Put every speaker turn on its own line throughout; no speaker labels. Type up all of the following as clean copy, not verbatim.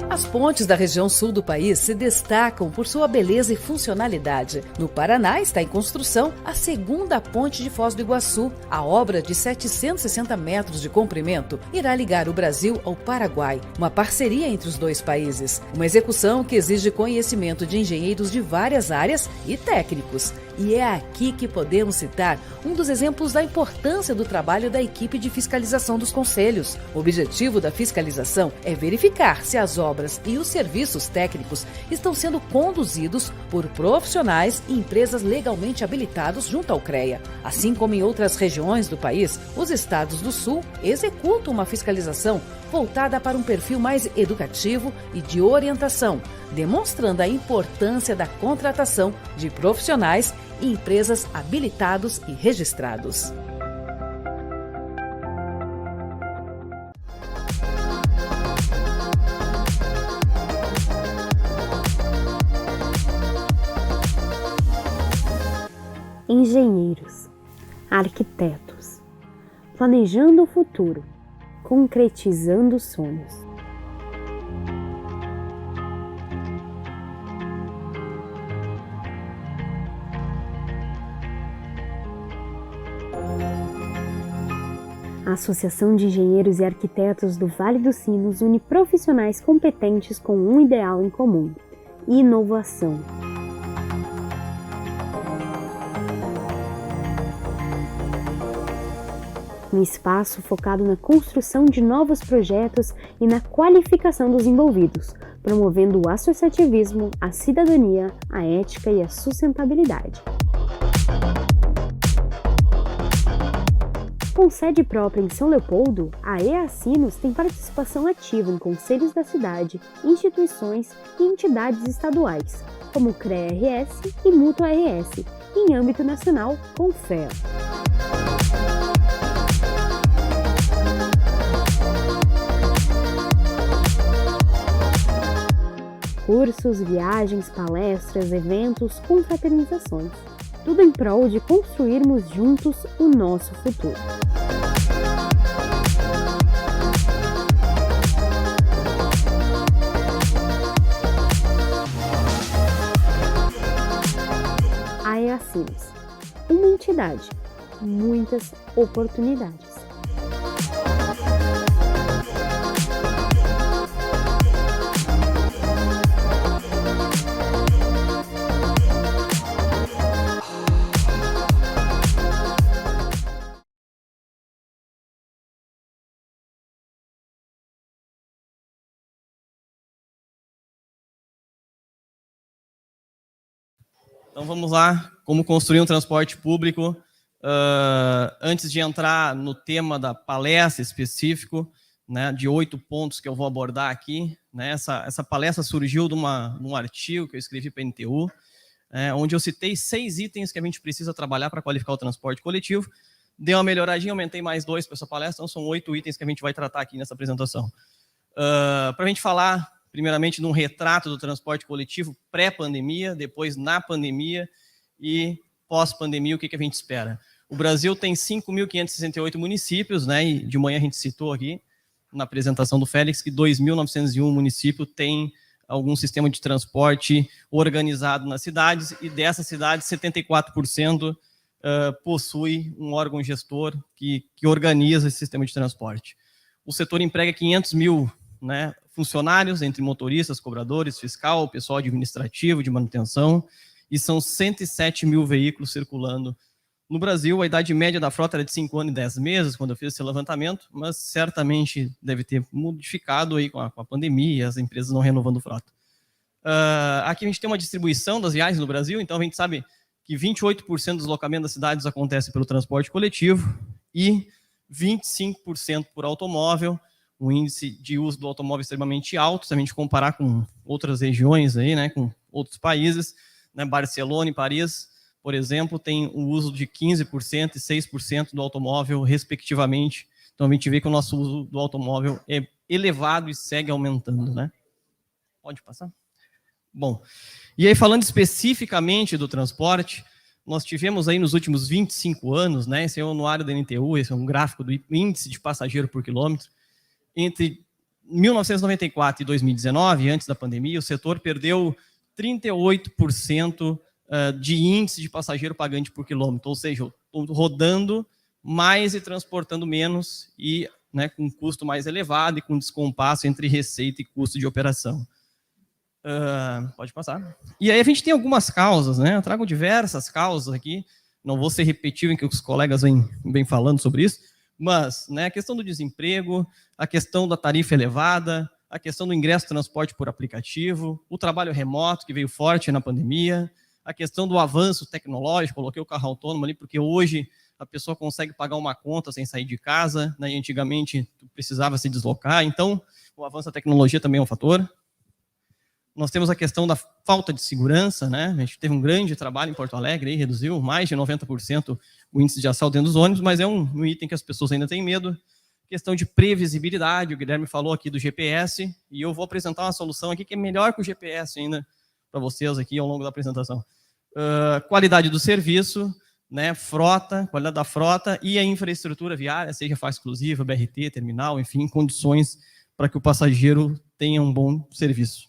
As pontes da região sul do país se destacam por sua beleza e funcionalidade. No Paraná está em construção a segunda ponte de Foz do Iguaçu. A obra, de 760 metros de comprimento, irá ligar o Brasil ao Paraguai, uma parceria entre os dois países. Uma execução que exige conhecimento de engenheiros de várias áreas e técnicos. E é aqui que podemos citar um dos exemplos da importância do trabalho da equipe de fiscalização dos concelhos. O objetivo da fiscalização é verificar se as obras e os serviços técnicos estão sendo conduzidos por profissionais e empresas legalmente habilitados junto ao CREA. Assim como em outras regiões do país, os estados do Sul executam uma fiscalização voltada para um perfil mais educativo e de orientação, demonstrando a importância da contratação de profissionais e empresas habilitados e registrados.
Engenheiros, arquitetos, planejando o futuro, concretizando sonhos. A Associação de Engenheiros e Arquitetos do Vale dos Sinos une profissionais competentes com um ideal em comum: inovação. Um espaço focado na construção de novos projetos e na qualificação dos envolvidos, promovendo o associativismo, a cidadania, a ética e a sustentabilidade. Com sede própria em São Leopoldo, a EA Sinos tem participação ativa em conselhos da cidade, instituições e entidades estaduais, como o CREA-RS e Mútua-RS, e em âmbito nacional, com FEA. Cursos, viagens, palestras, eventos, confraternizações. Tudo em prol de construirmos juntos o nosso futuro. A EA Sinos, uma entidade, muitas oportunidades.
Então vamos lá, como construir um transporte público. Antes de entrar no tema da palestra específico, né, de 8 pontos que eu vou abordar aqui, né, essa palestra surgiu de um artigo que eu escrevi para a NTU, onde eu citei 6 itens que a gente precisa trabalhar para qualificar o transporte coletivo. Dei uma melhoradinha, aumentei mais 2 para essa palestra, então são 8 itens que a gente vai tratar aqui nessa apresentação. Para a gente falar primeiramente, num retrato do transporte coletivo pré-pandemia, depois na pandemia e pós-pandemia, o que a gente espera? O Brasil tem 5.568 municípios, né? E de manhã a gente citou aqui, na apresentação do Félix, que 2.901 municípios têm algum sistema de transporte organizado nas cidades, e dessas cidades, 74% possui um órgão gestor que organiza esse sistema de transporte. O setor emprega 500 mil, né, funcionários, entre motoristas, cobradores, fiscal, pessoal administrativo, de manutenção, e são 107 mil veículos circulando no Brasil. A idade média da frota era de 5 anos e 10 meses, quando eu fiz esse levantamento, mas certamente deve ter modificado aí com a pandemia, as empresas não renovando frota. Aqui a gente tem uma distribuição das viagens no Brasil, então a gente sabe que 28% do deslocamento das cidades acontece pelo transporte coletivo e 25% por automóvel, um índice de uso do automóvel extremamente alto, se a gente comparar com outras regiões, aí, né, com outros países, né, Barcelona e Paris, por exemplo, tem o uso de 15% e 6% do automóvel, respectivamente. Então, a gente vê que o nosso uso do automóvel é elevado e segue aumentando, né? Pode passar? Bom, e aí, falando especificamente do transporte, nós tivemos aí nos últimos 25 anos, né, esse é o anuário da NTU, esse é um gráfico do índice de passageiro por quilômetro, entre 1994 e 2019, antes da pandemia, o setor perdeu 38% de índice de passageiro pagante por quilômetro, ou seja, estou rodando mais e transportando menos, e né, com um custo mais elevado e com descompasso entre receita e custo de operação. Pode passar. E aí a gente tem algumas causas, né? Eu trago diversas causas aqui, não vou ser repetitivo em que os colegas vêm falando sobre isso, mas né, a questão do desemprego, a questão da tarifa elevada, a questão do ingresso de transporte por aplicativo, o trabalho remoto, que veio forte na pandemia, a questão do avanço tecnológico, coloquei o carro autônomo ali, porque hoje a pessoa consegue pagar uma conta sem sair de casa, né, e antigamente precisava se deslocar, então o avanço da tecnologia também é um fator. Nós temos a questão da falta de segurança, né? A gente teve um grande trabalho em Porto Alegre, aí reduziu mais de 90% o índice de assalto dentro dos ônibus, mas é um item que as pessoas ainda têm medo. Questão de previsibilidade, o Guilherme falou aqui do GPS, e eu vou apresentar uma solução aqui que é melhor que o GPS ainda para vocês aqui ao longo da apresentação. Qualidade do serviço, né? Frota, qualidade da frota e a infraestrutura viária, seja faixa exclusiva, BRT, terminal, enfim, condições para que o passageiro tenha um bom serviço.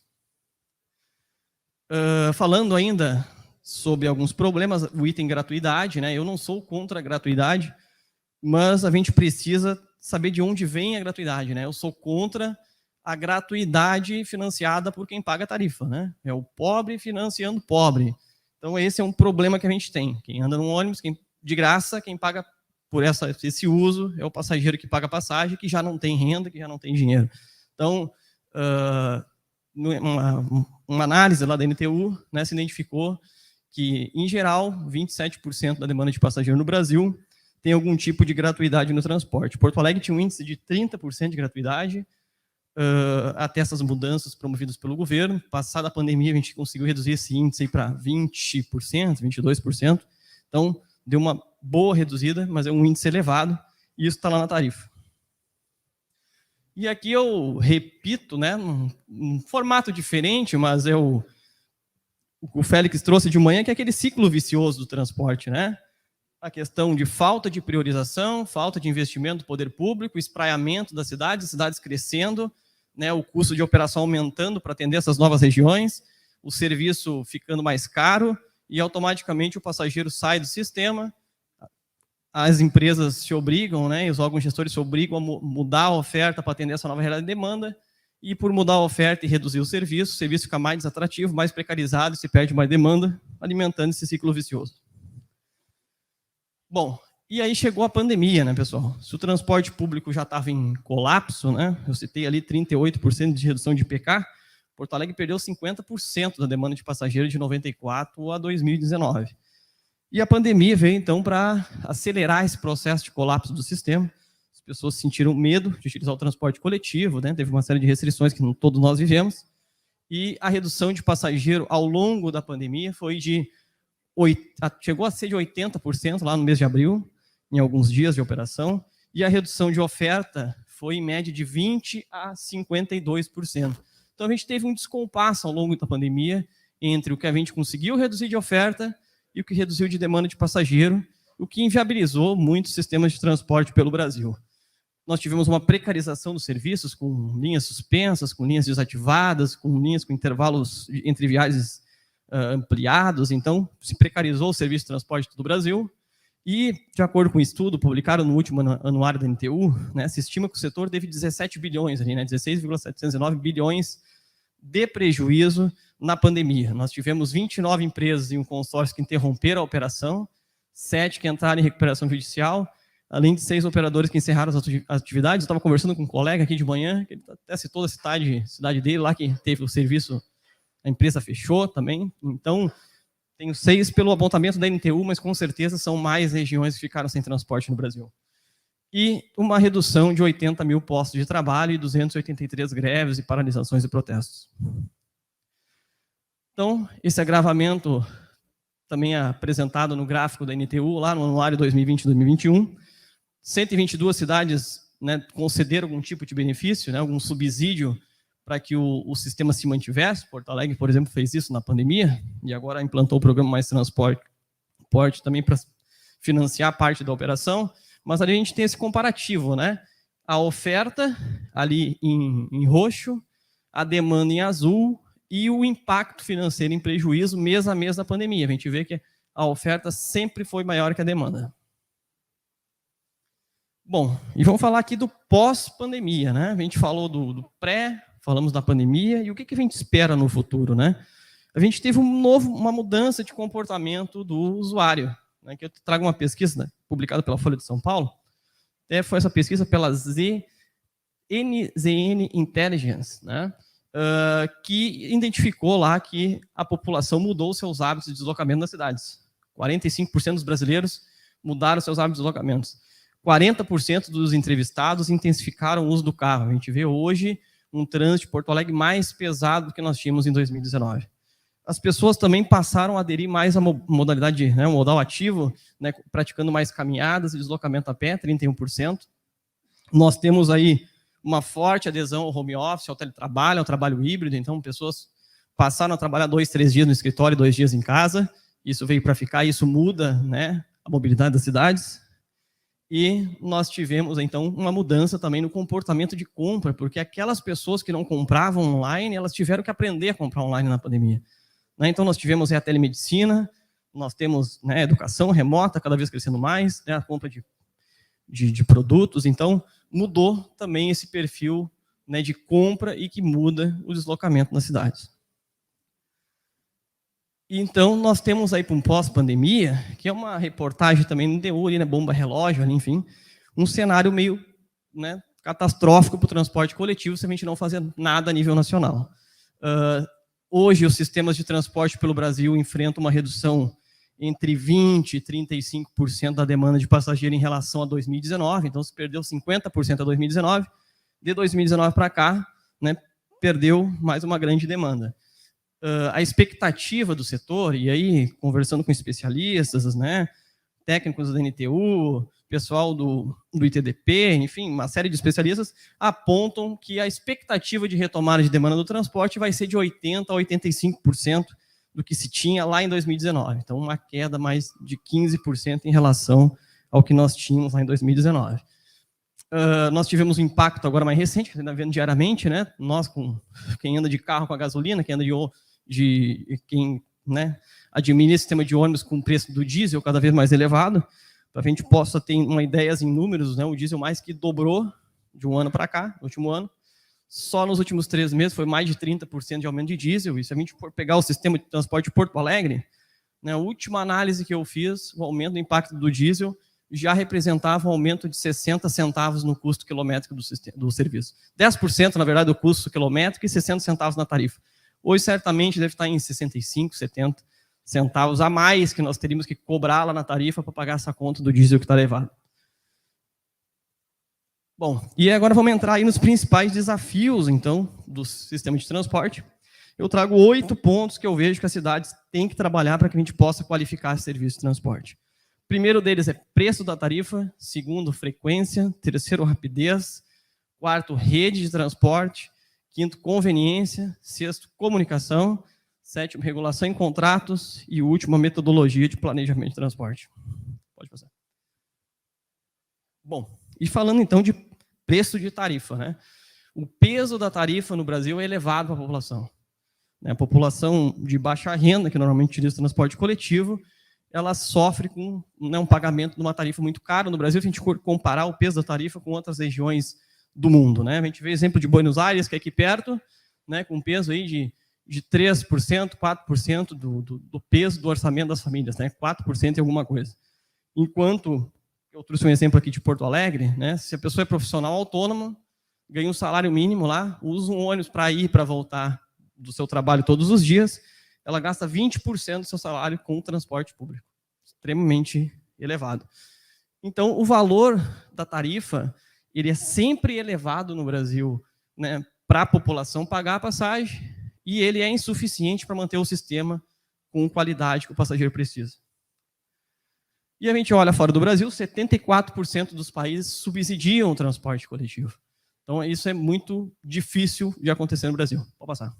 Falando ainda sobre alguns problemas, o item gratuidade, né? Eu não sou contra a gratuidade, mas a gente precisa saber de onde vem a gratuidade, né? Eu sou contra a gratuidade financiada por quem paga a tarifa, né? É o pobre financiando o pobre. Então esse é um problema que a gente tem. Quem anda no ônibus, de graça, quem paga por esse uso é o passageiro que paga a passagem, que já não tem renda, que já não tem dinheiro. Então, uma análise lá da NTU, né, se identificou que, em geral, 27% da demanda de passageiro no Brasil tem algum tipo de gratuidade no transporte. Porto Alegre tinha um índice de 30% de gratuidade, até essas mudanças promovidas pelo governo. Passada a pandemia, a gente conseguiu reduzir esse índice para 20%, 22%. Então, deu uma boa reduzida, mas é um índice elevado, e isso está lá na tarifa. E aqui eu repito, né, um formato diferente, mas o Félix trouxe de manhã, que é aquele ciclo vicioso do transporte, né? A questão de falta de priorização, falta de investimento do poder público, espraiamento das cidades crescendo, né, o custo de operação aumentando para atender essas novas regiões, o serviço ficando mais caro e automaticamente o passageiro sai do sistema. As empresas se obrigam, né, e os órgãos gestores se obrigam a mudar a oferta para atender essa nova realidade de demanda, e por mudar a oferta e reduzir o serviço fica mais desatrativo, mais precarizado, se perde mais demanda, alimentando esse ciclo vicioso. Bom, e aí chegou a pandemia, né, pessoal? Se o transporte público já estava em colapso, né, eu citei ali 38% de redução de IPK, Porto Alegre perdeu 50% da demanda de passageiros de 94 a 2019. E a pandemia veio, então, para acelerar esse processo de colapso do sistema. As pessoas sentiram medo de utilizar o transporte coletivo, né? Teve uma série de restrições que todos nós vivemos, e a redução de passageiro ao longo da pandemia foi chegou a ser de 80% lá no mês de abril, em alguns dias de operação, e a redução de oferta foi em média de 20% a 52%. Então a gente teve um descompasso ao longo da pandemia entre o que a gente conseguiu reduzir de oferta e o que reduziu de demanda de passageiro, o que inviabilizou muitos sistemas de transporte pelo Brasil. Nós tivemos uma precarização dos serviços, com linhas suspensas, com linhas desativadas, com linhas com intervalos entre viagens ampliados, então se precarizou o serviço de transporte do Brasil, e, de acordo com um estudo publicado no último anuário da NTU, né, se estima que o setor teve 17 bilhões, ali, né, 16,709 bilhões de prejuízo na pandemia. Nós tivemos 29 empresas e um consórcio que interromperam a operação, 7 que entraram em recuperação judicial, além de 6 operadores que encerraram as atividades. Eu estava conversando com um colega aqui de manhã, que ele até citou a cidade dele, lá que teve o serviço, a empresa fechou também. Então, tenho 6 pelo apontamento da NTU, mas com certeza são mais regiões que ficaram sem transporte no Brasil. E uma redução de 80 mil postos de trabalho e 283 greves e paralisações e protestos. Então, esse agravamento também é apresentado no gráfico da NTU, lá no anuário 2020 e 2021. 122 cidades, né, concederam algum tipo de benefício, né, algum subsídio para que o sistema se mantivesse. Porto Alegre, por exemplo, fez isso na pandemia, e agora implantou o programa Mais Transporte também para financiar parte da operação. Mas ali a gente tem esse comparativo, né? a oferta ali em roxo, a demanda em azul e o impacto financeiro em prejuízo mês a mês da pandemia. A gente vê que a oferta sempre foi maior que a demanda. Bom, e vamos falar aqui do pós-pandemia, né? A gente falou do pré, falamos da pandemia, e o que a gente espera no futuro, né? A gente teve uma mudança de comportamento do usuário, né? Que eu trago uma pesquisa, né, publicada pela Folha de São Paulo, foi essa pesquisa pela ZN Intelligence, né? Que identificou lá que a população mudou seus hábitos de deslocamento nas cidades. 45% dos brasileiros mudaram seus hábitos de deslocamentos. 40% dos entrevistados intensificaram o uso do carro. A gente vê hoje um trânsito de Porto Alegre mais pesado do que nós tínhamos em 2019. As pessoas também passaram a aderir mais à modalidade, né, modal ativo, né, praticando mais caminhadas e deslocamento a pé, 31%. Nós temos aí uma forte adesão ao home office, ao teletrabalho, ao trabalho híbrido. Então, pessoas passaram a trabalhar 2, 3 dias no escritório e 2 dias em casa. Isso veio para ficar, isso muda, né, a mobilidade das cidades. E nós tivemos, então, uma mudança também no comportamento de compra, porque aquelas pessoas que não compravam online, elas tiveram que aprender a comprar online na pandemia. Então, nós tivemos a telemedicina, nós temos, né, educação remota cada vez crescendo mais, né, a compra de produtos. Então, mudou também esse perfil, né, de compra e que muda o deslocamento nas cidades. Então, nós temos aí para um pós-pandemia, que é uma reportagem também no DU, ali, né, bomba relógio, ali, enfim, um cenário meio, né, catastrófico para o transporte coletivo se a gente não fazer nada a nível nacional. Hoje, os sistemas de transporte pelo Brasil enfrentam uma redução entre 20% e 35% da demanda de passageiro em relação a 2019, então se perdeu 50% a 2019, de 2019 para cá, né, perdeu mais uma grande demanda. A expectativa do setor, e aí conversando com especialistas, né, técnicos da NTU, pessoal do ITDP, enfim, uma série de especialistas, apontam que a expectativa de retomada de demanda do transporte vai ser de 80% a 85% do que se tinha lá em 2019. Então, uma queda mais de 15% em relação ao que nós tínhamos lá em 2019. Nós tivemos um impacto agora mais recente, que você está vendo diariamente, né? Nós, quem anda de carro com a gasolina, quem anda quem, né, administra o sistema de ônibus com o preço do diesel cada vez mais elevado, para que a gente possa ter uma ideia em números, né? O diesel mais que dobrou de um ano para cá, no último ano. Só nos últimos 3 meses foi mais de 30% de aumento de diesel. E se a gente for pegar o sistema de transporte de Porto Alegre, né, a última análise que eu fiz, o aumento do impacto do diesel já representava um aumento de 60 centavos no custo quilométrico do serviço. 10%, na verdade, do custo quilométrico e 60 centavos na tarifa. Hoje, certamente, deve estar em 65, 70 centavos a mais que nós teríamos que cobrar lá na tarifa para pagar essa conta do diesel que está elevado. Bom, e agora vamos entrar aí nos principais desafios, então, do sistema de transporte. Eu trago 8 pontos que eu vejo que as cidades têm que trabalhar para que a gente possa qualificar esse serviço de transporte. O primeiro deles é preço da tarifa, segundo, frequência, terceiro, rapidez, quarto, rede de transporte, quinto, conveniência, sexto, comunicação, sétimo, regulação em contratos e último, a metodologia de planejamento de transporte. Pode passar. Bom, e falando então de preço de tarifa, né? O peso da tarifa no Brasil é elevado para a população. A população de baixa renda, que normalmente utiliza o transporte coletivo, ela sofre com, né, um pagamento de uma tarifa muito cara. No Brasil, se a gente comparar o peso da tarifa com outras regiões do mundo, né? A gente vê exemplo de Buenos Aires, que é aqui perto, né, com peso aí de 3%, 4% do peso do orçamento das famílias, né? 4% e alguma coisa. Enquanto, eu trouxe um exemplo aqui de Porto Alegre, né? Se a pessoa é profissional autônoma, ganha um salário mínimo lá, usa um ônibus para ir e para voltar do seu trabalho todos os dias, ela gasta 20% do seu salário com o transporte público. Extremamente elevado. Então, o valor da tarifa, ele é sempre elevado no Brasil, né, para a população pagar a passagem, e ele é insuficiente para manter o sistema com qualidade que o passageiro precisa. E a gente olha fora do Brasil, 74% dos países subsidiam o transporte coletivo. Então, isso é muito difícil de acontecer no Brasil. Pode passar.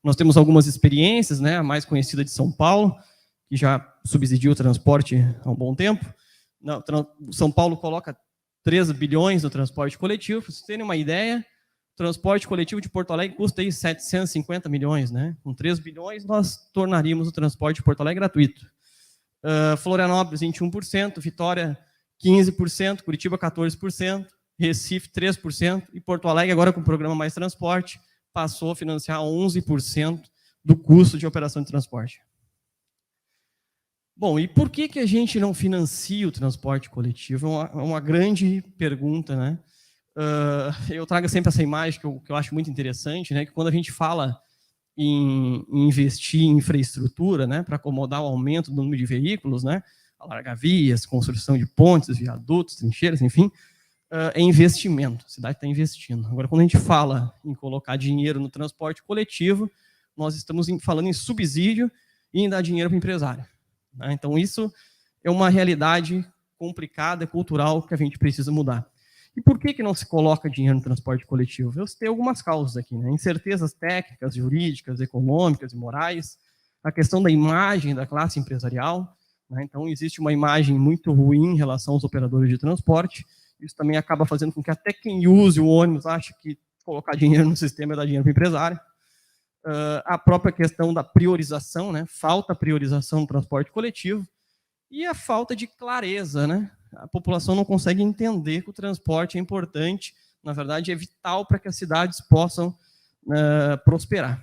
Nós temos algumas experiências, né? A mais conhecida de São Paulo, que já subsidia o transporte há um bom tempo. São Paulo coloca 3 bilhões no transporte coletivo. Para vocês terem uma ideia, o transporte coletivo de Porto Alegre custa aí 750 milhões, né? Com 3 bilhões, nós tornaríamos o transporte de Porto Alegre gratuito. Florianópolis, 21%, Vitória, 15%, Curitiba, 14%, Recife, 3%, e Porto Alegre, agora com o programa Mais Transporte, passou a financiar 11% do custo de operação de transporte. Bom, e por que a gente não financia o transporte coletivo? É uma grande pergunta, né? Eu trago sempre essa imagem que eu acho muito interessante, né? Que quando a gente fala em investir em infraestrutura, né, para acomodar o aumento do número de veículos, né, alargar vias, construção de pontes, viadutos, trincheiras, enfim, é investimento, a cidade está investindo. Agora, quando a gente fala em colocar dinheiro no transporte coletivo, nós estamos falando em subsídio e em dar dinheiro para o empresário, né? Então, isso é uma realidade complicada, cultural, que a gente precisa mudar. E por que não se coloca dinheiro no transporte coletivo? Eu citei algumas causas aqui, né? Incertezas técnicas, jurídicas, econômicas e morais, a questão da imagem da classe empresarial, né? Então, existe uma imagem muito ruim em relação aos operadores de transporte. Isso também acaba fazendo com que até quem use o ônibus ache que colocar dinheiro no sistema é dar dinheiro para o empresário. A própria questão da priorização, né? Falta priorização no transporte coletivo, e a falta de clareza, né? A população não consegue entender que o transporte é importante, na verdade é vital para que as cidades possam prosperar.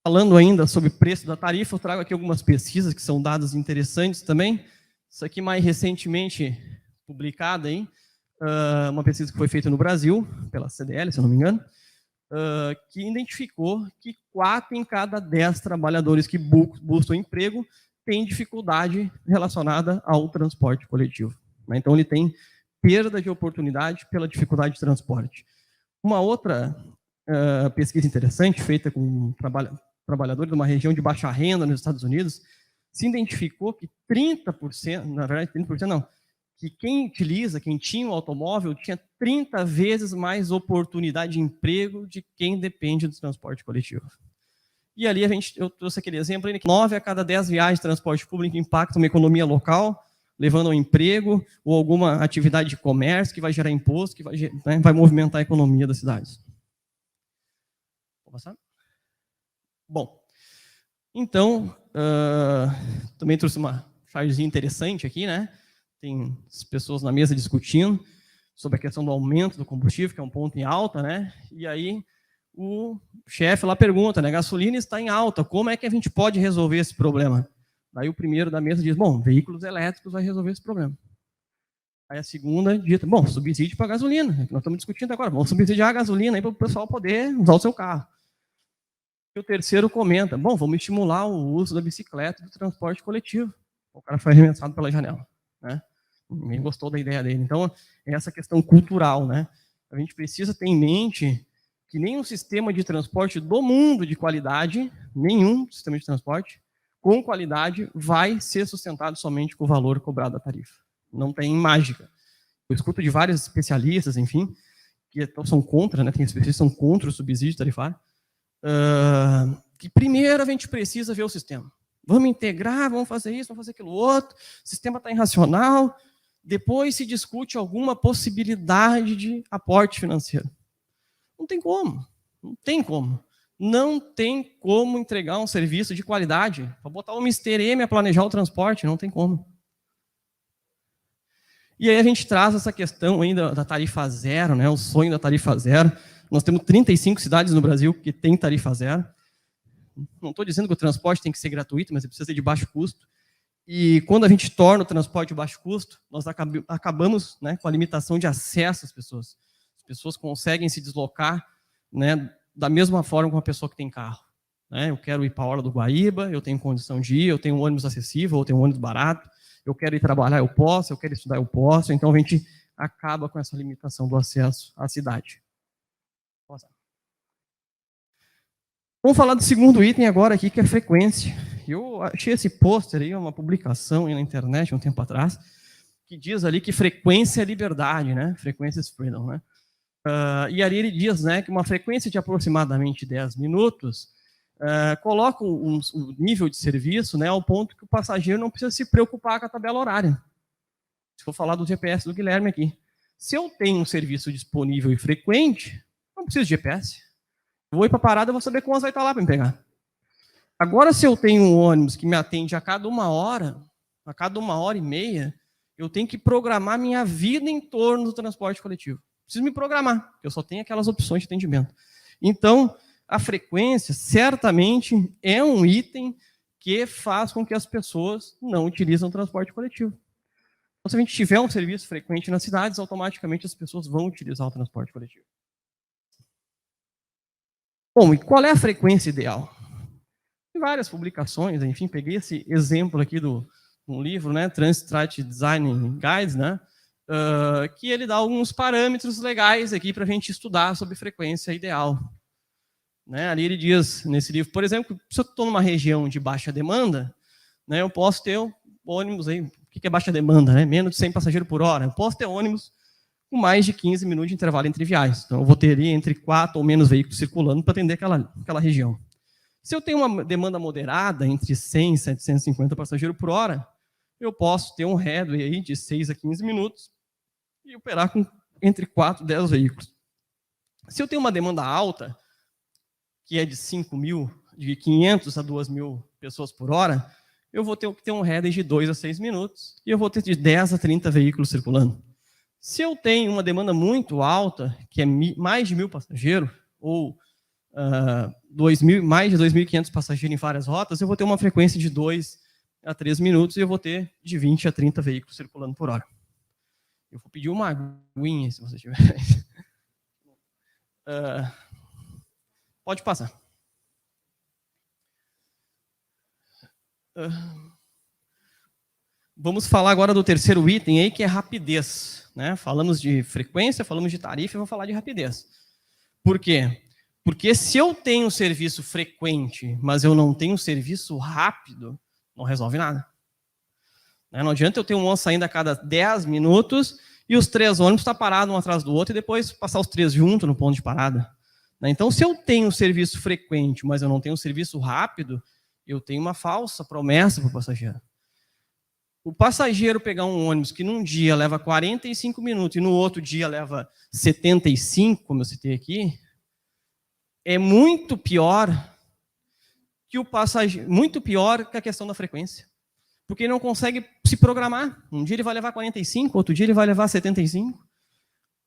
Falando ainda sobre o preço da tarifa, eu trago aqui algumas pesquisas que são dados interessantes também. Isso aqui mais recentemente publicada, hein? Uma pesquisa que foi feita no Brasil, pela CDL, se eu não me engano, que identificou que 4 em cada 10 trabalhadores que buscam emprego têm dificuldade relacionada ao transporte coletivo, né? Então, ele tem perda de oportunidade pela dificuldade de transporte. Uma outra pesquisa interessante, feita com trabalhadores de uma região de baixa renda nos Estados Unidos, se identificou que 30%, na verdade, 30% não, que quem tinha um automóvel, tinha 30 vezes mais oportunidade de emprego de quem depende do transporte coletivo. E ali eu trouxe aquele exemplo, que 9 a cada 10 viagens de transporte público impactam uma economia local, levando ao emprego ou alguma atividade de comércio que vai gerar imposto, que vai movimentar a economia das cidades. Vou passar? Bom, então, também trouxe uma chargezinha interessante aqui, né? Tem as pessoas na mesa discutindo sobre a questão do aumento do combustível, que é um ponto em alta, né? E aí o chefe lá pergunta, né? A gasolina está em alta, como é que a gente pode resolver esse problema? Daí o primeiro da mesa diz, bom, veículos elétricos vai resolver esse problema. Aí a segunda diz, bom, subsídio para a gasolina, que nós estamos discutindo agora, vamos subsidiar a gasolina para o pessoal poder usar o seu carro. E o terceiro comenta, bom, vamos estimular o uso da bicicleta e do transporte coletivo. O cara foi arremessado pela janela, né? Ninguém gostou da ideia dele. Então, é essa questão cultural, né? A gente precisa ter em mente que nenhum sistema de transporte do mundo de qualidade, nenhum sistema de transporte com qualidade vai ser sustentado somente com o valor cobrado da tarifa. Não tem mágica. Eu escuto de vários especialistas, enfim, que são contra, né? Tem especialistas que são contra o subsídio tarifário, que primeiro a gente precisa ver o sistema. Vamos integrar, vamos fazer isso, vamos fazer aquilo outro, o sistema está irracional, depois se discute alguma possibilidade de aporte financeiro. Não tem como, não tem como. Não tem como entregar um serviço de qualidade. Para botar o Mr. M a planejar o transporte, não tem como. E aí a gente traz essa questão ainda da tarifa zero, né? O sonho da tarifa zero. Nós temos 35 cidades no Brasil que têm tarifa zero. Não estou dizendo que o transporte tem que ser gratuito, mas ele precisa ser de baixo custo. E quando a gente torna o transporte de baixo custo, nós acabamos, né, com a limitação de acesso às pessoas. As pessoas conseguem se deslocar, né, da mesma forma com a pessoa que tem carro, né? Eu quero ir para a Orla do Guaíba, eu tenho condição de ir, eu tenho um ônibus acessível, eu tenho um ônibus barato, eu quero ir trabalhar, eu posso, eu quero estudar, eu posso. Então a gente acaba com essa limitação do acesso à cidade. Vamos falar do segundo item agora aqui, que é frequência. Eu achei esse pôster aí, uma publicação aí na internet um tempo atrás, que diz ali que frequência é liberdade, né? Frequência is freedom, né? E ali ele diz, né, que uma frequência de aproximadamente 10 minutos coloca o nível de serviço, né, ao ponto que o passageiro não precisa se preocupar com a tabela horária. Se for falar do GPS do Guilherme aqui. Se eu tenho um serviço disponível e frequente, não preciso de GPS. Eu vou ir para a parada e vou saber quantas vai estar lá para me pegar. Agora, se eu tenho um ônibus que me atende a cada 1 hora, a cada 1 hora e meia, eu tenho que programar minha vida em torno do transporte coletivo. Preciso me programar, porque eu só tenho aquelas opções de atendimento. Então, a frequência, certamente, é um item que faz com que as pessoas não utilizem o transporte coletivo. Então, se a gente tiver um serviço frequente nas cidades, automaticamente as pessoas vão utilizar o transporte coletivo. Bom, e qual é a frequência ideal? Tem várias publicações, enfim, peguei esse exemplo aqui de um livro, né, Transit Design Guides, né, que ele dá alguns parâmetros legais aqui para a gente estudar sobre frequência ideal. Né, ali ele diz, nesse livro, por exemplo, se eu estou numa região de baixa demanda, né, eu posso ter ônibus, aí, o que é baixa demanda? Né, menos de 100 passageiros por hora. Eu posso ter ônibus com mais de 15 minutos de intervalo entre viagens. Então, eu vou ter ali entre 4 ou menos veículos circulando para atender aquela região. Se eu tenho uma demanda moderada, entre 100 e 750 passageiros por hora, eu posso ter um headway aí de 6 a 15 minutos e operar com entre 4 e 10 veículos. Se eu tenho uma demanda alta, que é de 5.000, de 500 a 2.000 pessoas por hora, eu vou ter que ter um headway de 2 a 6 minutos e eu vou ter de 10 a 30 veículos circulando. Se eu tenho uma demanda muito alta, que é mais de 1.000 passageiros, ou mais de 2.500 passageiros em várias rotas, eu vou ter uma frequência de 2 a 3 minutos e eu vou ter de 20 a 30 veículos circulando por hora. Eu vou pedir uma aguinha, se você tiver. Pode passar. Vamos falar agora do terceiro item aí, que é rapidez. Né? Falamos de frequência, falamos de tarifa, eu vou falar de rapidez. Por quê? Porque se eu tenho um serviço frequente, mas eu não tenho um serviço rápido, não resolve nada. Não adianta eu ter um ônibus saindo a cada 10 minutos e os 3 ônibus estão parados um atrás do outro e depois passar os 3 juntos no ponto de parada. Então, se eu tenho um serviço frequente, mas eu não tenho um serviço rápido, eu tenho uma falsa promessa para o passageiro. O passageiro pegar um ônibus que num dia leva 45 minutos e no outro dia leva 75, como eu citei aqui, é muito pior que o passageiro, muito pior que a questão da frequência. Porque ele não consegue se programar. Um dia ele vai levar 45, outro dia ele vai levar 75.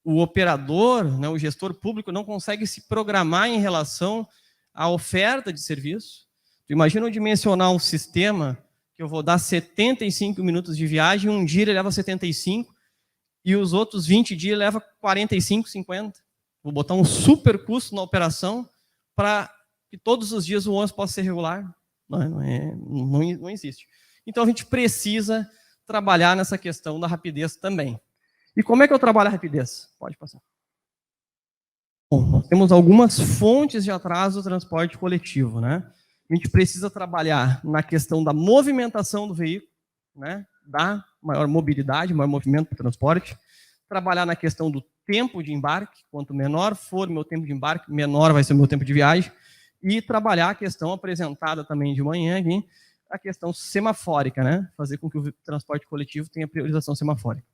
O operador, né, o gestor público, não consegue se programar em relação à oferta de serviço. Tu imagina eu dimensionar um sistema que eu vou dar 75 minutos de viagem, um dia ele leva 75 e os outros 20 dias ele leva 45, 50. Vou botar um super custo na operação para que todos os dias o ônibus possa ser regular. Não existe. Então, a gente precisa trabalhar nessa questão da rapidez também. E como é que eu trabalho a rapidez? Pode passar. Bom, nós temos algumas fontes de atraso do transporte coletivo. Né? A gente precisa trabalhar na questão da movimentação do veículo, né? Da maior mobilidade, maior movimento para o transporte. Trabalhar na questão do tempo de embarque. Quanto menor for o meu tempo de embarque, menor vai ser o meu tempo de viagem. E trabalhar a questão apresentada também de manhã aqui, a questão semafórica, né? Fazer com que o transporte coletivo tenha priorização semafórica.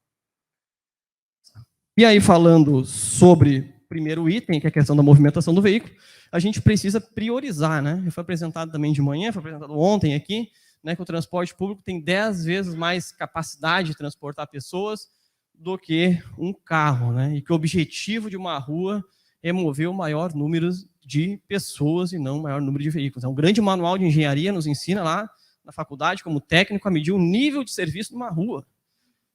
E aí, falando sobre o primeiro item, que é a questão da movimentação do veículo, a gente precisa priorizar, né? Foi apresentado também de manhã, foi apresentado ontem aqui, né, que o transporte público tem 10 vezes mais capacidade de transportar pessoas do que um carro, né? E que o objetivo de uma rua é mover o maior número de pessoas e não o maior número de veículos. Um grande manual de engenharia nos ensina lá na faculdade, como técnico, a medir o nível de serviço de uma rua.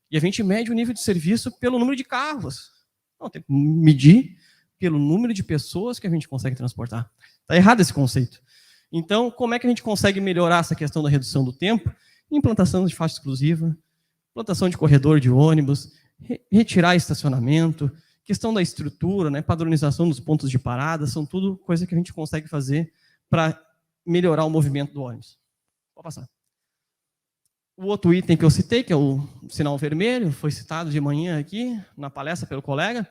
E a gente mede o nível de serviço pelo número de carros. Não, tem que medir pelo número de pessoas que a gente consegue transportar. Está errado esse conceito. Então, como é que a gente consegue melhorar essa questão da redução do tempo? Implantação de faixa exclusiva, implantação de corredor de ônibus, retirar estacionamento, questão da estrutura, né, padronização dos pontos de parada, são tudo coisa que a gente consegue fazer para melhorar o movimento do ônibus. Pode passar. O outro item que eu citei, que é o sinal vermelho, foi citado de manhã aqui, na palestra pelo colega,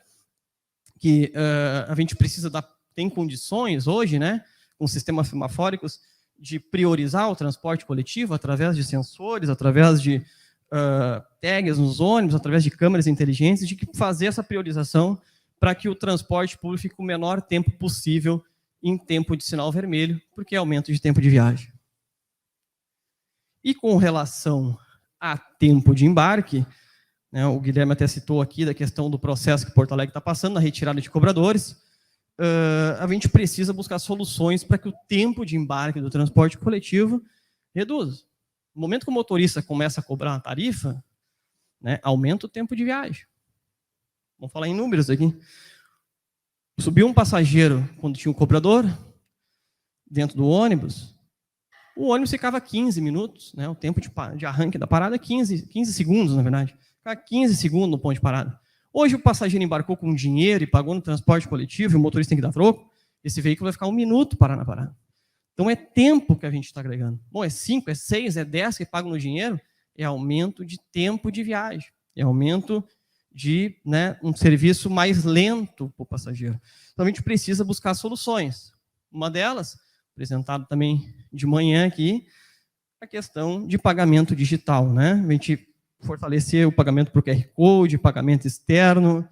que a gente precisa tem condições hoje, né, com sistemas semafóricos, de priorizar o transporte coletivo através de sensores, através de tags nos ônibus, através de câmeras inteligentes, de fazer essa priorização para que o transporte público fique o menor tempo possível em tempo de sinal vermelho, porque é aumento de tempo de viagem. E com relação a tempo de embarque, né, o Guilherme até citou aqui da questão do processo que Porto Alegre está passando, na retirada de cobradores, a gente precisa buscar soluções para que o tempo de embarque do transporte coletivo reduza. No momento que o motorista começa a cobrar uma tarifa, né, aumenta o tempo de viagem. Vamos falar em números aqui. Subiu um passageiro quando tinha um cobrador dentro do ônibus, o ônibus ficava 15 minutos, né, o tempo de arranque da parada é 15 segundos, na verdade. Ficava 15 segundos no ponto de parada. Hoje o passageiro embarcou com dinheiro e pagou no transporte coletivo e o motorista tem que dar troco, esse veículo vai ficar 1 minuto parar na parada. Então é tempo que a gente está agregando. Bom, é 5, é 6, é 10 que pagam no dinheiro, é aumento de tempo de viagem, é aumento de, né, um serviço mais lento para o passageiro. Então a gente precisa buscar soluções. Uma delas, apresentada também de manhã aqui, a questão de pagamento digital, né? A gente fortalecer o pagamento por QR Code, pagamento externo,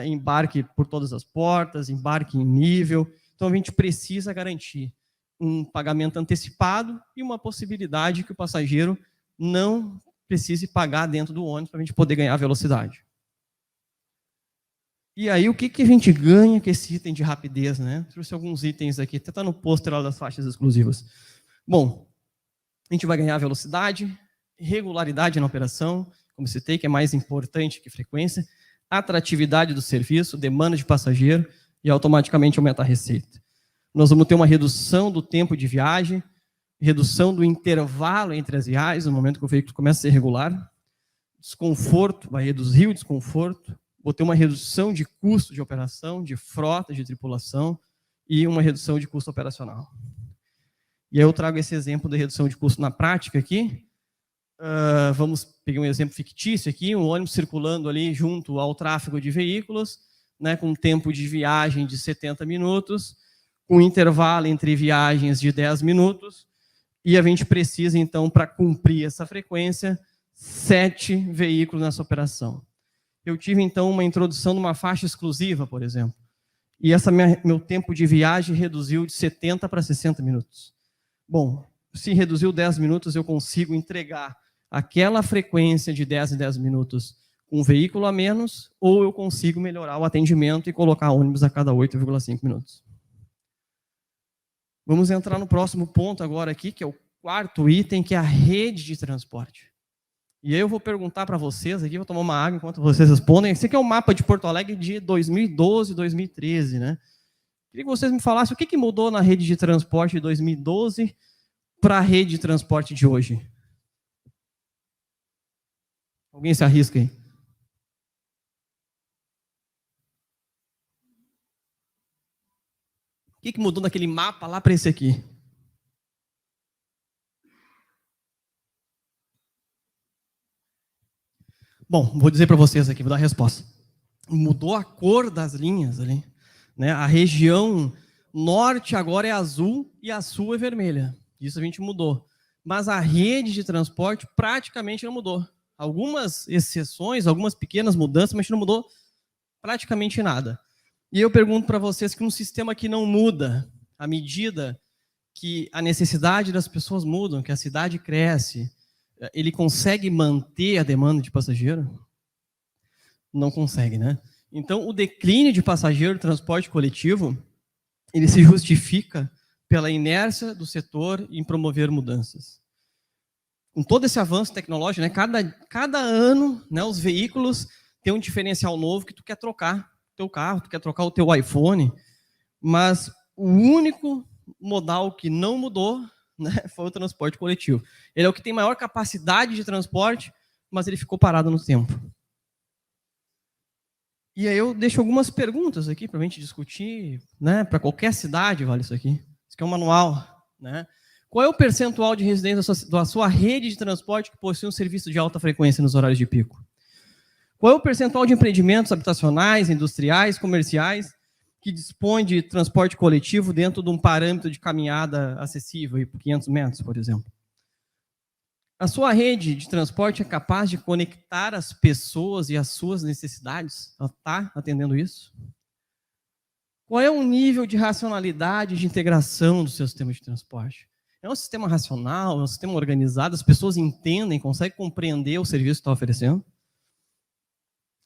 embarque por todas as portas, embarque em nível. Então a gente precisa garantir um pagamento antecipado e uma possibilidade que o passageiro não precise pagar dentro do ônibus para a gente poder ganhar velocidade. E aí, o que a gente ganha com esse item de rapidez, né? Trouxe alguns itens aqui, até está no pôster lá das faixas exclusivas. Bom, a gente vai ganhar velocidade, regularidade na operação, como citei, que é mais importante que frequência, atratividade do serviço, demanda de passageiro e automaticamente aumenta a receita. Nós vamos ter uma redução do tempo de viagem, redução do intervalo entre as viagens, no momento que o veículo começa a ser regular, desconforto, vai reduzir o desconforto, vou ter uma redução de custo de operação, de frota, de tripulação e uma redução de custo operacional. E aí eu trago esse exemplo da redução de custo na prática aqui. Vamos pegar um exemplo fictício aqui, um ônibus circulando ali junto ao tráfego de veículos, né, com um tempo de viagem de 70 minutos, com intervalo entre viagens de 10 minutos, e a gente precisa, então, para cumprir essa frequência, 7 veículos nessa operação. Eu tive, então, uma introdução de uma faixa exclusiva, por exemplo, e meu tempo de viagem reduziu de 70 para 60 minutos. Bom, se reduziu 10 minutos, eu consigo entregar aquela frequência de 10 em 10 minutos com um veículo a menos, ou eu consigo melhorar o atendimento e colocar ônibus a cada 8,5 minutos. Vamos entrar no próximo ponto agora aqui, que é o quarto item, que é a rede de transporte. E aí eu vou perguntar para vocês aqui, vou tomar uma água enquanto vocês respondem. Esse aqui é o mapa de Porto Alegre de 2012, 2013, né? Queria que vocês me falassem o que mudou na rede de transporte de 2012 para a rede de transporte de hoje. Alguém se arrisca aí? O que mudou daquele mapa lá para esse aqui? Bom, vou dizer para vocês aqui, vou dar a resposta. Mudou a cor das linhas ali, né? A região norte agora é azul e a sul é vermelha. Isso a gente mudou. Mas a rede de transporte praticamente não mudou. Algumas exceções, algumas pequenas mudanças, mas a gente não mudou praticamente nada. E eu pergunto para vocês que um sistema que não muda à medida que a necessidade das pessoas mudam, que a cidade cresce, ele consegue manter a demanda de passageiro? Não consegue, né? Então, o declínio de passageiro do transporte coletivo, ele se justifica pela inércia do setor em promover mudanças. Com todo esse avanço tecnológico, né, cada ano, né, os veículos têm um diferencial novo que tu quer trocar o teu carro, tu quer trocar o teu iPhone, mas o único modal que não mudou, né, foi o transporte coletivo. Ele é o que tem maior capacidade de transporte, mas ele ficou parado no tempo. E aí eu deixo algumas perguntas aqui para a gente discutir, né, para qualquer cidade vale isso aqui. Isso aqui é um manual, né? Qual é o percentual de residentes da sua rede de transporte que possui um serviço de alta frequência nos horários de pico? Qual é o percentual de empreendimentos habitacionais, industriais, comerciais, que dispõe de transporte coletivo dentro de um parâmetro de caminhada acessível, por 500 metros, por exemplo? A sua rede de transporte é capaz de conectar as pessoas e as suas necessidades? Ela está atendendo isso? Qual é o nível de racionalidade, de integração do seu sistema de transporte? É um sistema racional, é um sistema organizado, as pessoas entendem, conseguem compreender o serviço que está oferecendo?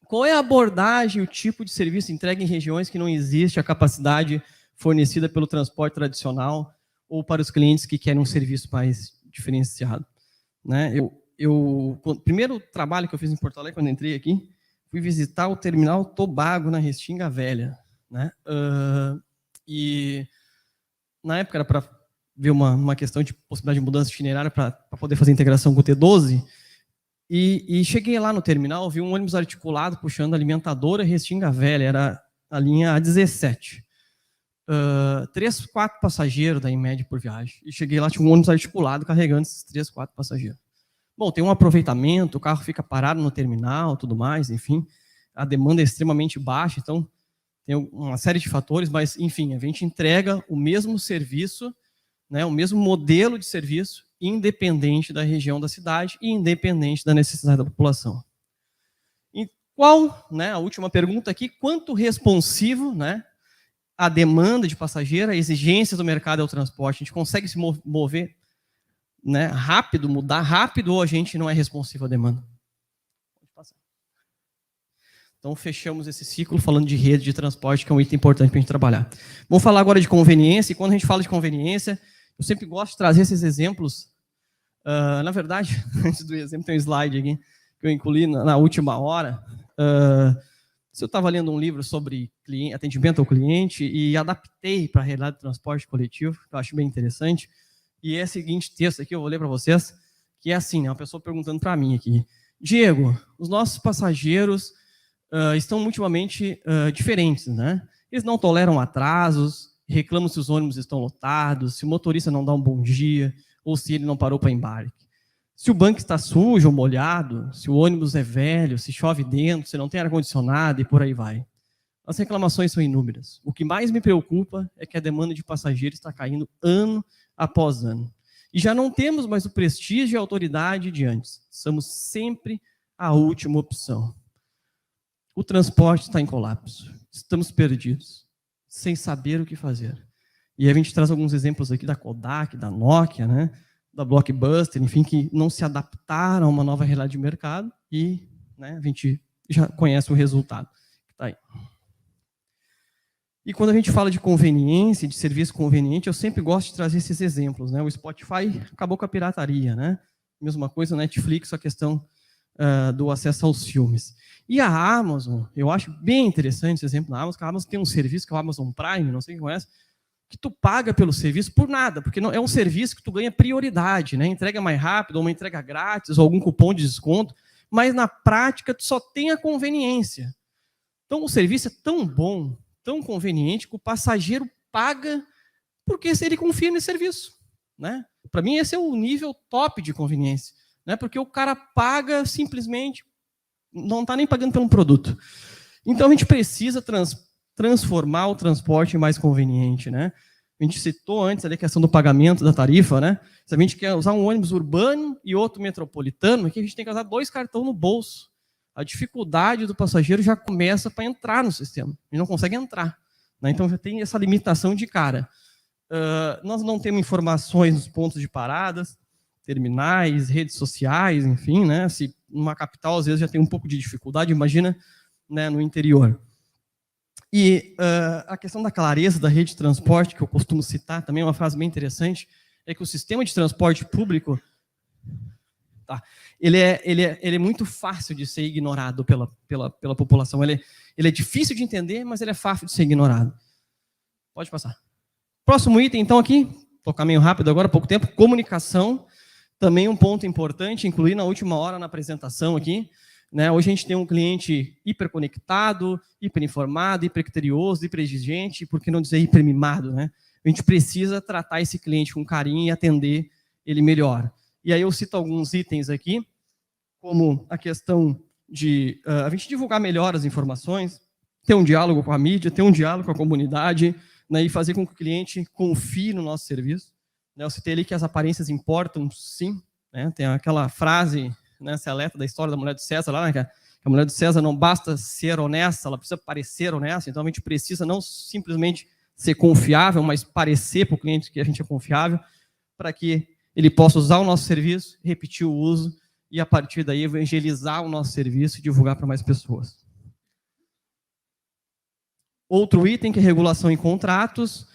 Qual é a abordagem, o tipo de serviço entregue em regiões que não existe a capacidade fornecida pelo transporte tradicional ou para os clientes que querem um serviço mais diferenciado? Né? O primeiro trabalho que eu fiz em Porto Alegre, quando entrei aqui, fui visitar o terminal Tobago, na Restinga Velha. Né? E na época era para ver uma questão de possibilidade de mudança itinerária para poder fazer integração com o T12, e cheguei lá no terminal, vi um ônibus articulado puxando a alimentadora Restinga Velha, era a linha A17. 3, 4 passageiros daí, em média por viagem. E cheguei lá, tinha um ônibus articulado carregando esses 3, 4 passageiros. Bom, tem um aproveitamento, o carro fica parado no terminal, tudo mais, enfim, a demanda é extremamente baixa, então tem uma série de fatores, mas, enfim, a gente entrega o mesmo serviço, né, o mesmo modelo de serviço, independente da região da cidade e independente da necessidade da população. E qual, né, a última pergunta aqui, quanto responsivo, né, a demanda de passageiro, a exigência do mercado é o transporte? A gente consegue se mover, né, rápido, mudar rápido, ou a gente não é responsivo à demanda? Pode passar. Então, fechamos esse ciclo falando de rede de transporte, que é um item importante para a gente trabalhar. Vamos falar agora de conveniência, e quando a gente fala de conveniência, eu sempre gosto de trazer esses exemplos. Na verdade, antes do exemplo, tem um slide aqui, que eu incluí na última hora. Se eu estava lendo um livro sobre atendimento ao cliente e adaptei para a realidade do transporte coletivo, que eu acho bem interessante, e é o seguinte texto aqui, eu vou ler para vocês, que é assim, né, uma pessoa perguntando para mim aqui: Diego, os nossos passageiros estão ultimamente diferentes, né? Eles não toleram atrasos, reclamam se os ônibus estão lotados, se o motorista não dá um bom dia, ou se ele não parou para embarque. Se o banco está sujo ou molhado, se o ônibus é velho, se chove dentro, se não tem ar-condicionado e por aí vai. As reclamações são inúmeras. O que mais me preocupa é que a demanda de passageiros está caindo ano após ano. E já não temos mais o prestígio e a autoridade de antes. Somos sempre a última opção. O transporte está em colapso. Estamos perdidos, sem saber o que fazer. E a gente traz alguns exemplos aqui da Kodak, da Nokia, né, da Blockbuster, enfim, que não se adaptaram a uma nova realidade de mercado e, né, a gente já conhece o resultado que está aí. E quando a gente fala de conveniência, de serviço conveniente, eu sempre gosto de trazer esses exemplos. Né? O Spotify acabou com a pirataria, né? Mesma coisa, o Netflix, a questão do acesso aos filmes. E a Amazon, eu acho bem interessante esse exemplo da Amazon, que a Amazon tem um serviço que é o Amazon Prime, não sei quem conhece, que tu paga pelo serviço por nada, porque não, é um serviço que tu ganha prioridade, né? Entrega mais rápido, ou uma entrega grátis, ou algum cupom de desconto, mas na prática tu só tem a conveniência. Então o serviço é tão bom, tão conveniente, que o passageiro paga porque ele confia nesse serviço. Né? Para mim esse é o nível top de conveniência, né? Porque o cara paga simplesmente, não está nem pagando pelo produto. Então a gente precisa transformar o transporte mais conveniente, né? A gente citou antes ali a questão do pagamento da tarifa, né? Se a gente quer usar um ônibus urbano e outro metropolitano, aqui a gente tem que usar 2 cartões no bolso. A dificuldade do passageiro já começa para entrar no sistema. Ele não consegue entrar. Né? Então já tem essa limitação de cara. Nós não temos informações nos pontos de paradas, terminais, redes sociais, enfim, né? Se numa capital às vezes já tem um pouco de dificuldade, imagina, né, no interior. E a questão da clareza da rede de transporte, que eu costumo citar, também é uma frase bem interessante, é que o sistema de transporte público, ele é muito fácil de ser ignorado pela população. Ele é difícil de entender, mas ele é fácil de ser ignorado. Pode passar. Próximo item, então, aqui, tocar meio rápido agora, pouco tempo, comunicação, também um ponto importante, incluir na última hora na apresentação aqui. Né? Hoje a gente tem um cliente hiperconectado, hiperinformado, hipercriterioso, hiperexigente, por que não dizer hipermimado, né? A gente precisa tratar esse cliente com carinho e atender ele melhor. E aí eu cito alguns itens aqui, como a questão de a gente divulgar melhor as informações, ter um diálogo com a mídia, ter um diálogo com a comunidade, né, e fazer com que o cliente confie no nosso serviço. Né? Eu citei ali que as aparências importam, sim, né? Tem aquela frase, né, seleta da história da mulher de César, lá, né, que a mulher de César não basta ser honesta, ela precisa parecer honesta, então a gente precisa não simplesmente ser confiável, mas parecer para o cliente que a gente é confiável, para que ele possa usar o nosso serviço, repetir o uso, e a partir daí evangelizar o nosso serviço e divulgar para mais pessoas. Outro item que é regulação em contratos.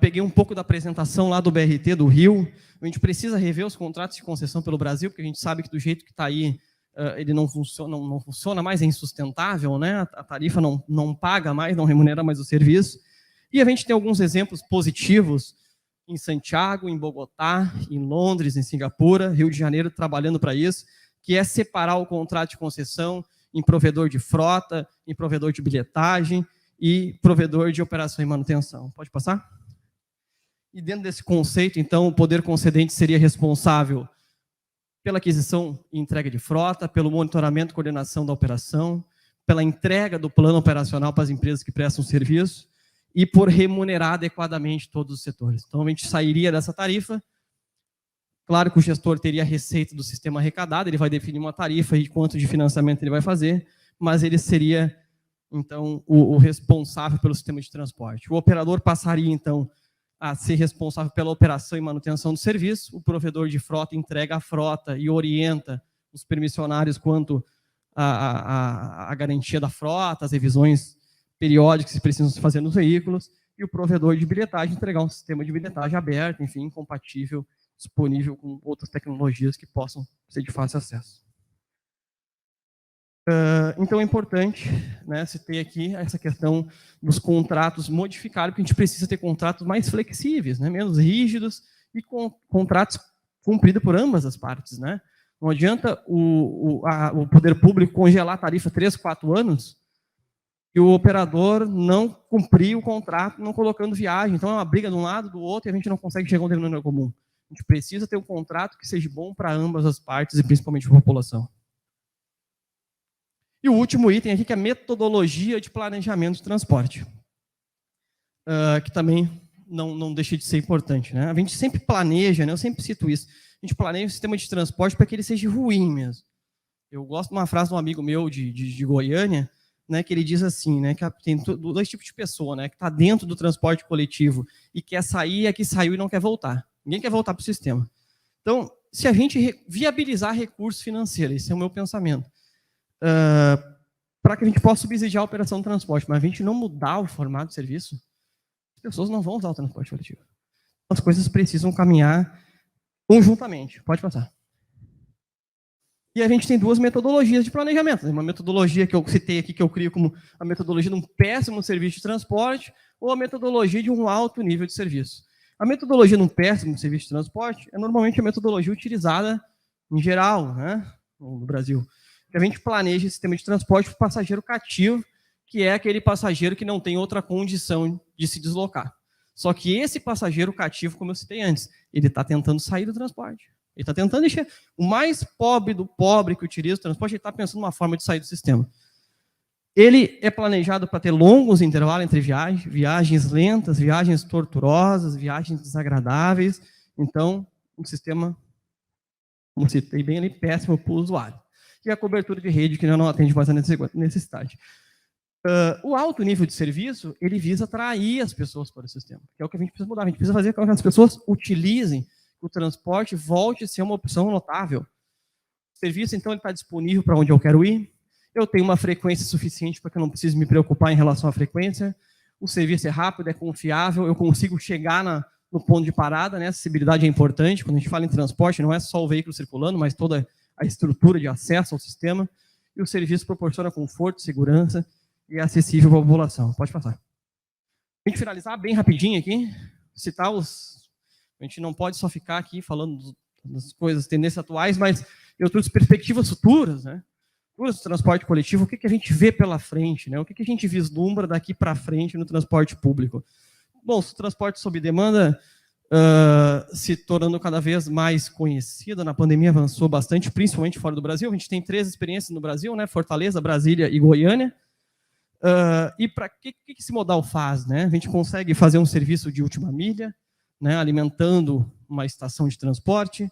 Peguei um pouco da apresentação lá do BRT do Rio. A gente precisa rever os contratos de concessão pelo Brasil, porque a gente sabe que do jeito que está aí, ele não funciona mais, é insustentável, né? A tarifa não paga mais, não remunera mais o serviço. E a gente tem alguns exemplos positivos em Santiago, em Bogotá, em Londres, em Singapura, Rio de Janeiro, trabalhando para isso, que é separar o contrato de concessão em provedor de frota, em provedor de bilhetagem e provedor de operação e manutenção. Pode passar? E dentro desse conceito, então, o poder concedente seria responsável pela aquisição e entrega de frota, pelo monitoramento e coordenação da operação, pela entrega do plano operacional para as empresas que prestam serviço, e por remunerar adequadamente todos os setores. Então, a gente sairia dessa tarifa. Claro que o gestor teria a receita do sistema arrecadado, ele vai definir uma tarifa e quanto de financiamento ele vai fazer, mas ele seria, então, o responsável pelo sistema de transporte. O operador passaria, então, a ser responsável pela operação e manutenção do serviço, o provedor de frota entrega a frota e orienta os permissionários quanto à garantia da frota, as revisões periódicos que precisam se fazer nos veículos, e o provedor de bilhetagem entregar um sistema de bilhetagem aberto, enfim, compatível, disponível com outras tecnologias que possam ser de fácil acesso. Então é importante, né, se ter aqui essa questão dos contratos modificados, porque a gente precisa ter contratos mais flexíveis, né, menos rígidos, e com contratos cumpridos por ambas as partes. Né? Não adianta o poder público congelar a tarifa 3, 4 anos, e o operador não cumprir o contrato, não colocando viagem. Então, é uma briga de um lado, do outro, e a gente não consegue chegar a um denominador comum. A gente precisa ter um contrato que seja bom para ambas as partes, e principalmente para a população. E o último item aqui, que é a metodologia de planejamento de transporte, que também não deixa de ser importante. Né? A gente sempre planeja, né? Eu sempre cito isso, a gente planeja o sistema de transporte para que ele seja ruim mesmo. Eu gosto de uma frase de um amigo meu de Goiânia, né, que ele diz assim, né, que tem dois tipos de pessoa, né, que está dentro do transporte coletivo e quer sair, é que saiu e não quer voltar. Ninguém quer voltar para o sistema. Então, se a gente viabilizar recursos financeiros, esse é o meu pensamento, para que a gente possa subsidiar a operação do transporte, mas a gente não mudar o formato de serviço, as pessoas não vão usar o transporte coletivo. As coisas precisam caminhar conjuntamente. Pode passar. E a gente tem duas metodologias de planejamento. Uma metodologia que eu citei aqui, que eu crio como a metodologia de um péssimo serviço de transporte, ou a metodologia de um alto nível de serviço. A metodologia de um péssimo serviço de transporte é normalmente a metodologia utilizada em geral, né, no Brasil. A gente planeja esse sistema de transporte para o passageiro cativo, que é aquele passageiro que não tem outra condição de se deslocar. Só que esse passageiro cativo, como eu citei antes, ele está tentando sair do transporte. Ele está tentando encher. O mais pobre do pobre que utiliza o transporte, ele está pensando numa forma de sair do sistema. Ele é planejado para ter longos intervalos entre viagens, viagens lentas, viagens torturosas, viagens desagradáveis. Então, um sistema, como citei bem ali, péssimo para o usuário. E a cobertura de rede, que não atende mais a necessidade. O alto nível de serviço, ele visa atrair as pessoas para o sistema, que é o que a gente precisa mudar. A gente precisa fazer com que as pessoas utilizem o transporte, volte a ser uma opção notável. O serviço, então, ele está disponível para onde eu quero ir. Eu tenho uma frequência suficiente para que eu não precise me preocupar em relação à frequência. O serviço é rápido, é confiável, eu consigo chegar no ponto de parada, né? A acessibilidade é importante. Quando a gente fala em transporte, não é só o veículo circulando, mas toda a estrutura de acesso ao sistema. E o serviço proporciona conforto, segurança e é acessível para a população. Pode passar. A gente finalizar bem rapidinho aqui, citar os... A gente não pode só ficar aqui falando das coisas, tendências atuais, mas eu trouxe perspectivas futuras, né? Do transporte coletivo, o que a gente vê pela frente, né? O que a gente vislumbra daqui para frente no transporte público. Bom, o transporte sob demanda se tornando cada vez mais conhecido, na pandemia avançou bastante, principalmente fora do Brasil. A gente tem 3 experiências no Brasil, né? Fortaleza, Brasília e Goiânia. E para que esse modal faz? Né? A gente consegue fazer um serviço de última milha, né? Alimentando uma estação de transporte.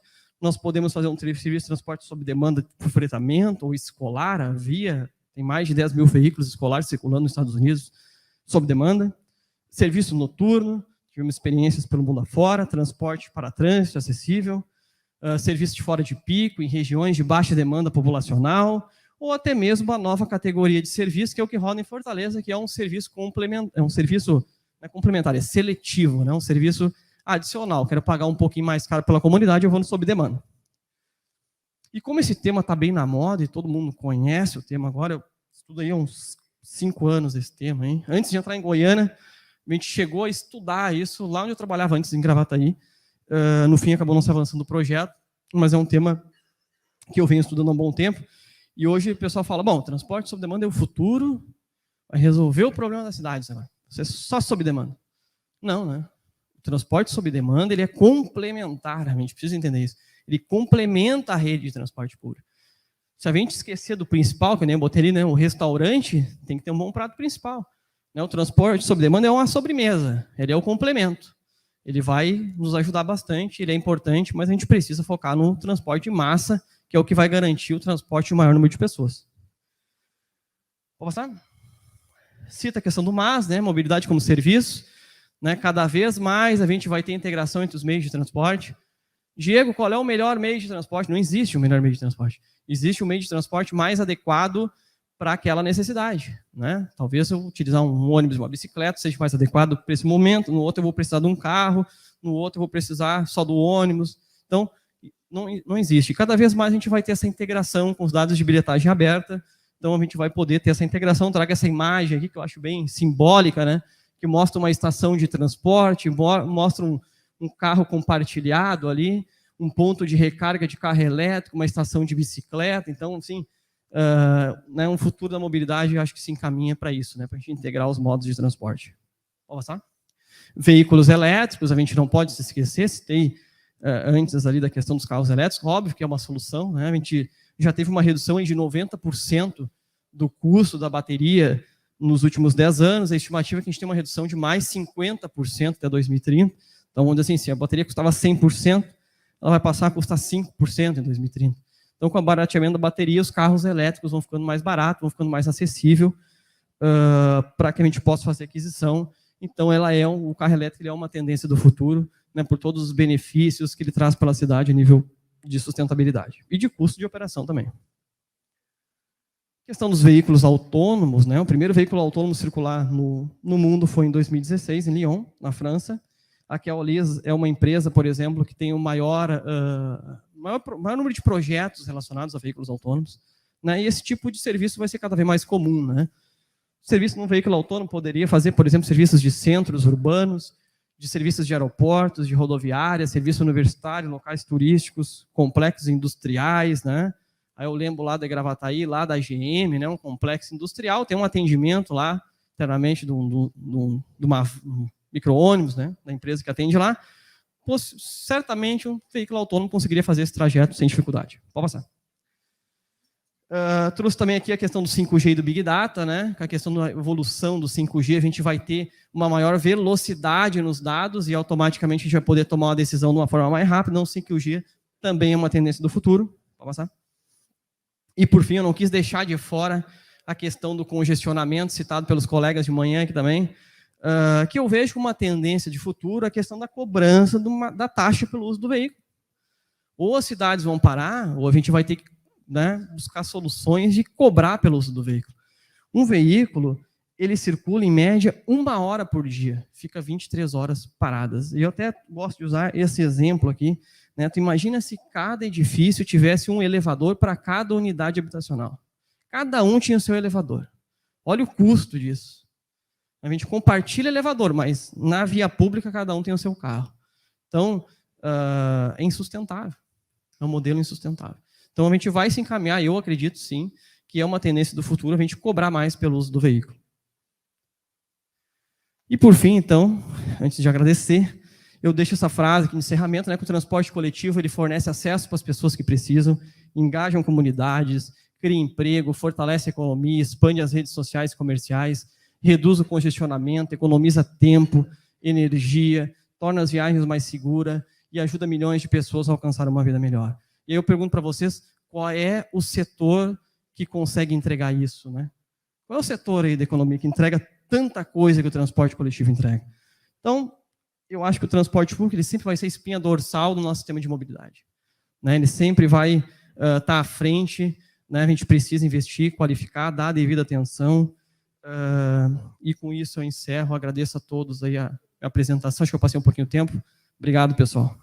nós podemos fazer um serviço de transporte sob demanda por fretamento ou escolar, a Via tem mais de 10 mil veículos escolares circulando nos Estados Unidos sob demanda. Serviço noturno, tivemos experiências pelo mundo afora, transporte para trânsito acessível, serviço de fora de pico, em regiões de baixa demanda populacional, ou até mesmo uma nova categoria de serviço, que é o que roda em Fortaleza, que é um serviço complementar, é seletivo, né? Um serviço adicional. Quero pagar um pouquinho mais caro pela comunidade, eu vou no sob demanda. E como esse tema está bem na moda e todo mundo conhece o tema agora, eu estudo aí há uns 5 anos esse tema, hein? Antes de entrar em Goiânia, a gente chegou a estudar isso lá onde eu trabalhava antes, em Gravataí. No fim, acabou não se avançando o projeto, mas é um tema que eu venho estudando há um bom tempo. E hoje o pessoal fala, bom, transporte sob demanda é o futuro, vai resolver o problema da cidade, sei lá. Você é só sob demanda. Não, né? O transporte sob demanda ele é complementar, a gente precisa entender isso. Ele complementa a rede de transporte público. Se a gente esquecer do principal, que nem eu botei ali, né, o restaurante tem que ter um bom prato principal. Né, o transporte sob demanda é uma sobremesa, ele é o complemento. Ele vai nos ajudar bastante, ele é importante, mas a gente precisa focar no transporte de massa, que é o que vai garantir o transporte de maior número de pessoas. Pode passar? Cita a questão do MAS, né, mobilidade como serviço. Né, cada vez mais a gente vai ter integração entre os meios de transporte. Diego, qual é o melhor meio de transporte? Não existe um melhor meio de transporte. Existe um meio de transporte mais adequado para aquela necessidade. Né? Talvez eu utilizar um ônibus, uma bicicleta, seja mais adequado para esse momento, no outro eu vou precisar de um carro, no outro eu vou precisar só do ônibus. Então, não existe. Cada vez mais a gente vai ter essa integração com os dados de bilhetagem aberta, então a gente vai poder ter essa integração. Traga essa imagem aqui, que eu acho bem simbólica, né? Que mostra uma estação de transporte, mostra um carro compartilhado ali, um ponto de recarga de carro elétrico, uma estação de bicicleta. Então, assim, né, um futuro da mobilidade, eu acho que se encaminha para isso, né, para a gente integrar os modos de transporte. Pode passar? Veículos elétricos, a gente não pode se esquecer, citei antes ali da questão dos carros elétricos, óbvio que é uma solução, né, a gente já teve uma redução de 90% do custo da bateria nos últimos 10 anos, a estimativa é que a gente tem uma redução de mais 50% até 2030. Então, vamos dizer assim, se a bateria custava 100%, ela vai passar a custar 5% em 2030. Então, com o barateamento da bateria, os carros elétricos vão ficando mais baratos, vão ficando mais acessível para que a gente possa fazer aquisição. Então, o carro elétrico ele é uma tendência do futuro, né, por todos os benefícios que ele traz para a cidade a nível de sustentabilidade e de custo de operação também. A questão dos veículos autônomos, né, o primeiro veículo autônomo circular no mundo foi em 2016, em Lyon, na França. A Keolis é uma empresa, por exemplo, que tem o maior número de projetos relacionados a veículos autônomos, né, e esse tipo de serviço vai ser cada vez mais comum. Né? O serviço num veículo autônomo poderia fazer, por exemplo, serviços de centros urbanos, de serviços de aeroportos, de rodoviárias, serviço universitário, locais turísticos, complexos industriais. Né? Aí eu lembro lá da Gravataí, lá da GM, né, um complexo industrial, tem um atendimento lá, internamente, de uma micro-ônibus, né, da empresa que atende lá. Certamente um veículo autônomo conseguiria fazer esse trajeto sem dificuldade. Pode passar. Trouxe também aqui a questão do 5G e do Big Data, né? Com a questão da evolução do 5G, a gente vai ter uma maior velocidade nos dados e automaticamente a gente vai poder tomar uma decisão de uma forma mais rápida. Então, o 5G também é uma tendência do futuro. Pode passar. E, por fim, eu não quis deixar de fora a questão do congestionamento, citado pelos colegas de manhã aqui também, que eu vejo como uma tendência de futuro a questão da cobrança da taxa pelo uso do veículo. Ou as cidades vão parar, ou a gente vai ter que, né, buscar soluções de cobrar pelo uso do veículo. Um veículo, ele circula em média 1 hora por dia, fica 23 horas paradas. E eu até gosto de usar esse exemplo aqui. Né? Tu imagina se cada edifício tivesse um elevador para cada unidade habitacional. Cada um tinha o seu elevador. Olha o custo disso. A gente compartilha elevador, mas na via pública cada um tem o seu carro. Então, é insustentável. É um modelo insustentável. Então, a gente vai se encaminhar, eu acredito sim, que é uma tendência do futuro a gente cobrar mais pelo uso do veículo. E por fim, então, antes de agradecer, eu deixo essa frase aqui de encerramento, né, que o transporte coletivo ele fornece acesso para as pessoas que precisam, engajam comunidades, cria emprego, fortalece a economia, expande as redes sociais e comerciais, reduz o congestionamento, economiza tempo, energia, torna as viagens mais seguras e ajuda milhões de pessoas a alcançar uma vida melhor. E aí eu pergunto para vocês, qual é o setor que consegue entregar isso, né? Qual é o setor aí da economia que entrega tanta coisa que o transporte coletivo entrega? Então, eu acho que o transporte público ele sempre vai ser espinha dorsal do nosso sistema de mobilidade, né? Ele sempre vai estar à frente, né? A gente precisa investir, qualificar, dar a devida atenção, e com isso eu encerro, agradeço a todos aí a apresentação, acho que eu passei um pouquinho de tempo. Obrigado, pessoal.